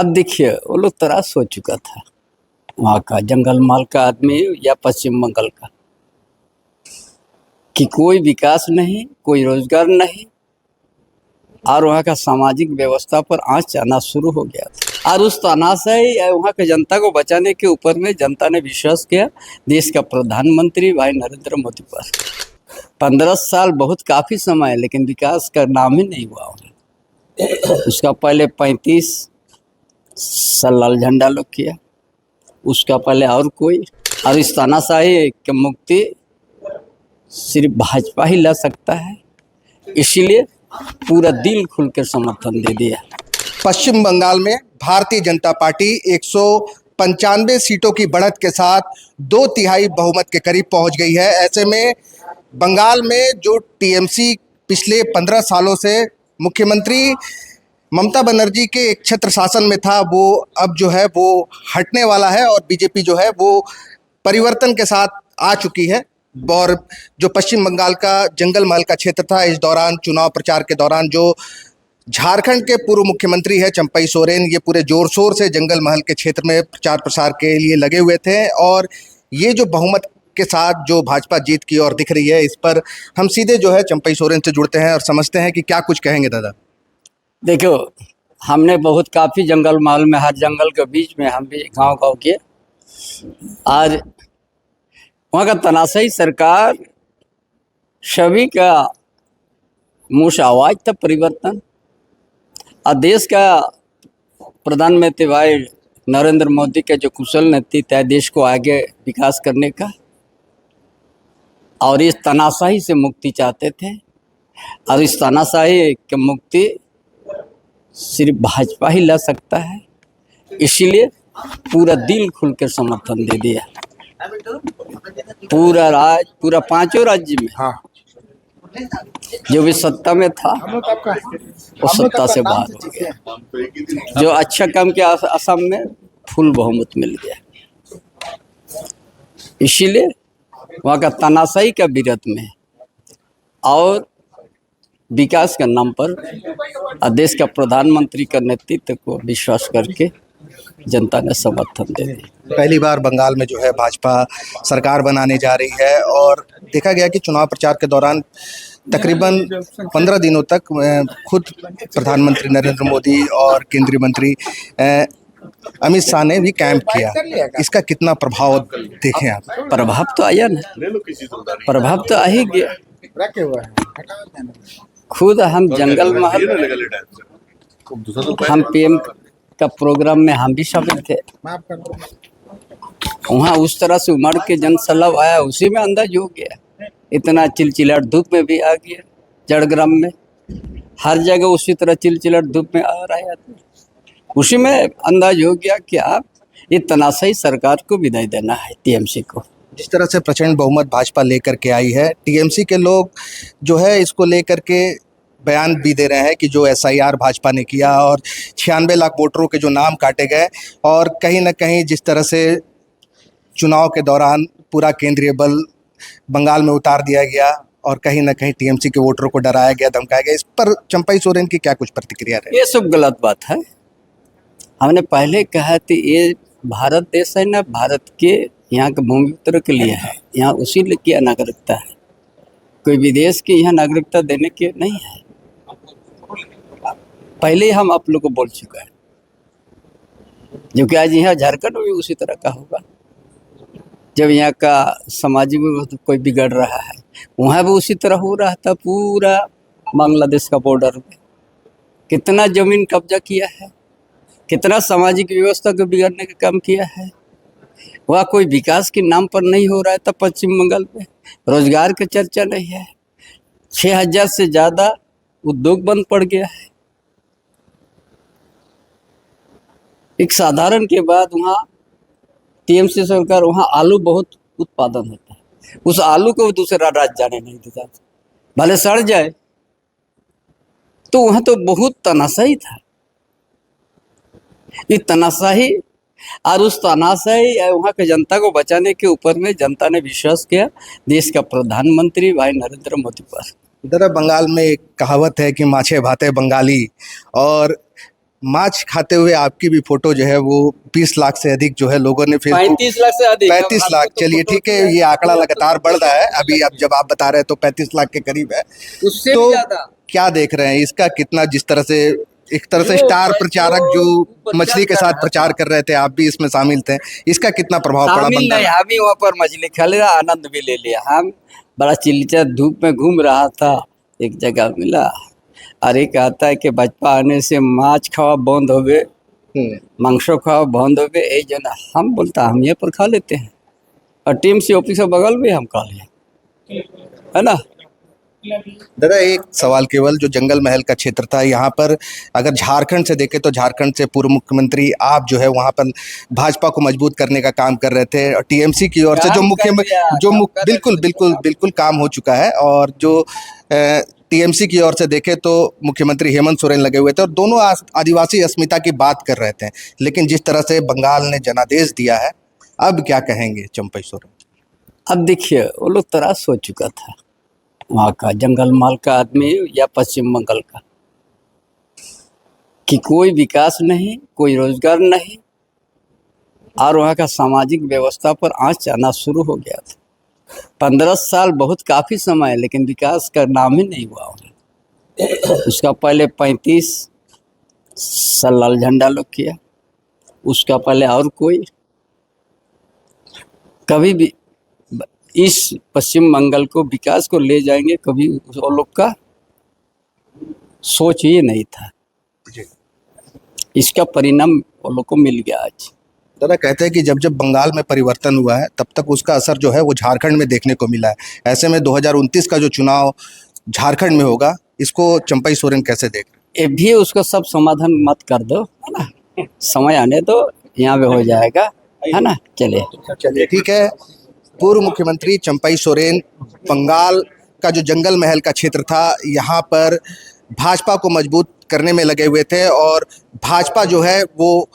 अब देखिए वो लोग त्रास हो चुका था वहाँ का जंगल माल का आदमी या पश्चिम बंगाल का, कि कोई विकास नहीं, कोई रोजगार नहीं, और वहाँ का सामाजिक व्यवस्था पर आंच आना शुरू हो गया था। और उस तानाशाही वहाँ के जनता को बचाने के ऊपर में जनता ने विश्वास किया देश का प्रधानमंत्री भाई नरेंद्र मोदी पर। 15 साल बहुत काफ़ी समय है, लेकिन विकास का नाम ही नहीं हुआ उन्हें। उसका पहले 35 साल लाल झंडा लोग किया, उसका पहले और कोई। और इस तानाशाही की मुक्ति सिर्फ भाजपा ही ला सकता है, इसीलिए पूरा दिल खुलकर समर्थन दे दिया। पश्चिम बंगाल में भारतीय जनता पार्टी 195 सीटों की बढ़त के साथ 2/3 बहुमत के करीब पहुंच गई है। ऐसे में बंगाल में जो टीएमसी पिछले 15 सालों से मुख्यमंत्री ममता बनर्जी के एक छत्र शासन में था, वो अब जो है वो हटने वाला है और बीजेपी जो है वो परिवर्तन के साथ आ चुकी है। और जो पश्चिम बंगाल का जंगल महल का क्षेत्र था, इस दौरान चुनाव प्रचार के दौरान जो झारखंड के पूर्व मुख्यमंत्री है चंपई सोरेन, ये पूरे जोर शोर से जंगल महल के क्षेत्र में प्रचार प्रसार के लिए लगे हुए थे। और ये जो बहुमत के साथ जो भाजपा जीत की ओर दिख रही है, इस पर हम सीधे जो है चंपई सोरेन से जुड़ते हैं और समझते हैं कि क्या कुछ कहेंगे दादा। देखो, हमने बहुत काफ़ी जंगल महल में, हर जंगल के बीच में हम भी गांव के, आज वहाँ का तानाशाही सरकार सभी का मुँह से आवाज था परिवर्तन। और देश का प्रधानमंत्री भाई नरेंद्र मोदी का जो कुशल नेतृत्व है देश को आगे विकास करने का, और इस तानाशाही से मुक्ति चाहते थे। और इस तानाशाही की मुक्ति सिर्फ भाजपा ही ला सकता है, इसीलिए पूरा दिल खुलकर समर्थन दे दिया। पूरा 5 राज्य में, हाँ, जो भी सत्ता में था वो सत्ता से बाहर हो गया। जो अच्छा काम किया असम में फुल बहुमत मिल गया, इसीलिए वहाँ का तानाशाही का विरोध में और विकास के नाम पर देश का प्रधानमंत्री का नेतृत्व को विश्वास करके जनता ने समर्थन दे दिया। पहली बार बंगाल में जो है भाजपा सरकार बनाने जा रही है और देखा गया कि चुनाव प्रचार के दौरान तकरीबन 15 दिनों तक खुद प्रधानमंत्री नरेंद्र मोदी और केंद्रीय मंत्री अमित शाह ने भी कैंप किया। इसका कितना प्रभाव देखें आप? प्रभाव तो आया ना, प्रभाव तो आ ही गया। खुद हम जंगल महल, हम पीएम का प्रोग्राम में हम भी शामिल थे। वहाँ उस तरह से उमड़ के जनसैलाब आया, उसी में अंदाज हो गया। इतना चिलचिलाट धूप में भी आ गया, जड़ग्राम में हर जगह उसी तरह चिलचिलाट धूप में आ रहा था। उसी में अंदाज हो गया कि आप ये तानाशाही सरकार को विदाई देना है टीएमसी को। जिस तरह से प्रचंड बहुमत भाजपा लेकर के आई है, टीएमसी के लोग जो है इसको लेकर के बयान भी दे रहे हैं कि जो एसआईआर भाजपा ने किया और 96 लाख वोटरों के जो नाम काटे गए, और कहीं ना कहीं जिस तरह से चुनाव के दौरान पूरा केंद्रीय बल बंगाल में उतार दिया गया और कहीं ना कहीं टीएमसी के वोटरों को डराया गया, धमकाया गया, इस पर चंपई सोरेन की क्या कुछ प्रतिक्रिया रही? ये सब गलत बात है। हमने पहले कहा कि ये भारत देश है ना, भारत के यहाँ के भूमिपुत्र के लिए है, यहाँ उसी की नागरिकता है, कोई विदेश की यहाँ नागरिकता देने के नहीं है। पहले ही हम आप लोग को बोल चुका है, जो कि आज यहाँ झारखंड में भी उसी तरह का होगा। जब यहाँ का सामाजिक व्यवस्था कोई बिगड़ रहा है, वहाँ भी उसी तरह हो रहा था। पूरा बांग्लादेश का बॉर्डर में कितना जमीन कब्जा किया है, कितना सामाजिक व्यवस्था को बिगाड़ने का काम किया है। वह कोई विकास के नाम पर नहीं हो रहा था। पश्चिम बंगाल में रोजगार की चर्चा नहीं है। 6000 से ज़्यादा उद्योग बंद पड़ गया है। एक साधारण के बाद वहाँ टीएमसी सरकार, वहाँ आलू बहुत उत्पादन होता है, उस आलू को दूसरा राज्य जाने नहीं देता, भले सड़ जाए। तो वहाँ तो बहुत तानाशाही था। ये तानाशाही और उस तानाशाही वहाँ के जनता को बचाने के ऊपर में जनता ने विश्वास किया देश का प्रधानमंत्री भाई नरेंद्र मोदी पर। इधर बंगाल में एक कहावत है कि माछे भाते बंगाली, और माछ खाते हुए आपकी भी फोटो जो है वो 20 लाख से अधिक जो है लोगों ने फेसबुक 35 लाख से अधिक 35 लाख, चलिए ठीक है, ये आंकड़ा लगातार बढ़ रहा है। अभी अब जब आप बता रहे हैं तो 35 लाख के करीब है। उससे तो भी ज्यादा क्या देख रहे हैं इसका, कितना, जिस तरह से एक तरह से जो स्टार प्रचारक जो प्रचार मछली के कर साथ रहा प्रचार कर रहे थे, आप भी इसमें शामिल थे, इसका कितना प्रभाव पड़ा शामिल बंगाल नहीं, हम ही वहाँ पर मछली खा लिया, आनंद भी ले लिया। हम बड़ा चिलचा धूप में घूम रहा था, एक जगह मिला, अरे कहता है कि बचपा आने से माछ खावा बंद हो गए, मांसो खावा बंद हो गए, यही जना। हम बोलता हम ये पर खा लेते हैं, और टीम से ऑफिस के बगल में हम खा लिए, है ना। दादा एक सवाल केवल, जो जंगल महल का क्षेत्र था यहाँ पर, अगर झारखंड से देखें तो झारखंड से पूर्व मुख्यमंत्री आप जो है वहाँ पर भाजपा को मजबूत करने का काम कर रहे थे, और टीएमसी की ओर से जो बिल्कुल काम हो चुका है, और जो टीएमसी की ओर से देखें तो मुख्यमंत्री हेमंत सोरेन लगे हुए थे, और दोनों आदिवासी अस्मिता की बात कर रहे थे। लेकिन जिस तरह से बंगाल ने जनादेश दिया है, अब क्या कहेंगे चंपई सोरेन? अब देखिए, वो लोग त्रास हो चुका था वहाँ का जंगल महल का आदमी या पश्चिम बंगाल का, कि कोई विकास नहीं, कोई रोजगार नहीं, और वहाँ का सामाजिक व्यवस्था पर आँच आना शुरू हो गया था। 15 साल बहुत काफ़ी समय है, लेकिन विकास का नाम ही नहीं हुआ उन्हें। उसका पहले 35 साल लाल झंडा लोग किया, उसका पहले और कोई। कभी भी इस पश्चिम बंगाल को विकास को ले जाएंगे, कभी वो लोग का सोच ये नहीं था। इसका परिणाम वो लोग को मिल गया आज। दादा कहते हैं कि जब जब बंगाल में परिवर्तन हुआ है तब तक उसका असर जो है वो झारखंड में देखने को मिला है। ऐसे में 2029 का जो चुनाव झारखंड में होगा, इसको चंपई सोरेन कैसे देख रहे? ये भी उसका सब समाधान मत कर दो, है ना, समय आने दो, यहाँ पे हो जाएगा, है ना। चलिए ठीक है। पूर्व मुख्यमंत्री चंपई सोरेन बंगाल का जो जंगल महल का क्षेत्र था, यहाँ पर भाजपा को मजबूत करने में लगे हुए थे, और भाजपा जो है वो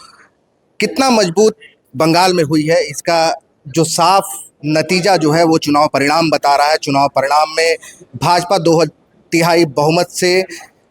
कितना मजबूत बंगाल में हुई है, इसका जो साफ नतीजा जो है वो चुनाव परिणाम बता रहा है। चुनाव परिणाम में भाजपा 2/3 बहुमत से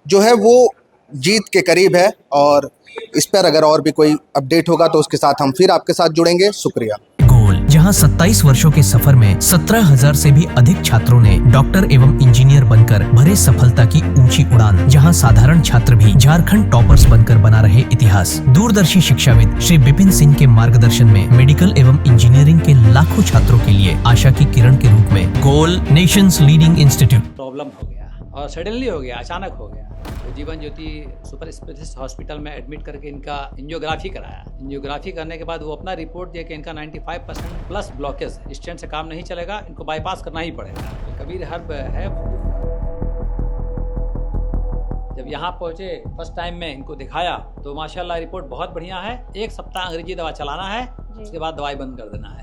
जो है वो जीत के करीब है, और इस पर अगर और भी कोई अपडेट होगा तो उसके साथ हम फिर आपके साथ जुड़ेंगे। शुक्रिया। गोल, जहां 27 वर्षों के सफर में 17,000 से भी अधिक छात्रों ने डॉक्टर एवं इंजीनियर बनकर भरे सफलता की ऊंची उड़ान, जहां साधारण छात्र भी झारखंड टॉपर्स बनकर बना रहे इतिहास। दूरदर्शी शिक्षाविद श्री विपिन सिंह के मार्गदर्शन में मेडिकल एवं इंजीनियरिंग के लाखों छात्रों के लिए आशा की किरण के रूप में गोल नेशंस लीडिंग इंस्टीट्यूट। प्रॉब्लम हो गया और सडनली हो गया, अचानक हो गया। तो Jeevan Jyoti super specialist hospital में एडमिट करके इनका एंजियोग्राफी कराया। एंजियोग्राफी करने के बाद वो अपना रिपोर्ट दिया कि इनका 95% प्लस ब्लॉकेज, स्टेंट से काम नहीं चलेगा, इनको बाईपास करना ही पड़ेगा। कबीर हर्ब है, जब यहाँ पहुँचे फर्स्ट टाइम में इनको दिखाया तो माशाल्लाह रिपोर्ट बहुत बढ़िया है। 1 सप्ताह अंग्रेजी दवा चलाना है, उसके बाद दवाई बंद कर देना है।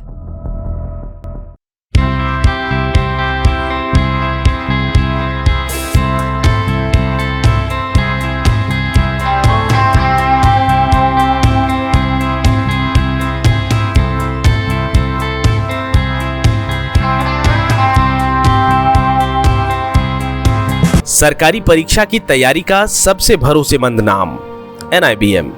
सरकारी परीक्षा की तैयारी का सबसे भरोसेमंद नाम NIBM।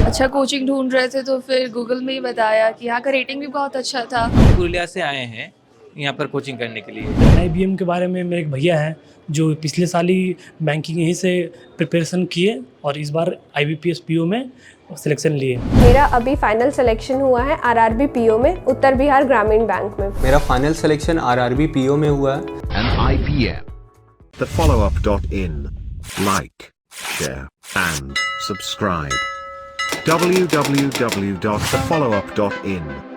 अच्छा कोचिंग ढूंढ रहे थे तो फिर गूगल में ही बताया कि यहाँ का रेटिंग भी बहुत अच्छा था। पुरुलिया से आए हैं यहाँ पर कोचिंग करने के लिए। IBM के बारे में मेरे एक भैया हैं जो पिछले साल ही बैंकिंग यहीं से प्रिपरेशन किए और इस बार IBPS PO में सिलेक्शन लिए। मेरा अभी फाइनल सिलेक्शन हुआ है RRB PO में, उत्तर बिहार ग्रामीण बैंक में। मेरा फाइनल सिलेक्शन RRB PO में हुआ है। NIBM, thefollowup.in. Like, share and subscribe. www.thefollowup.in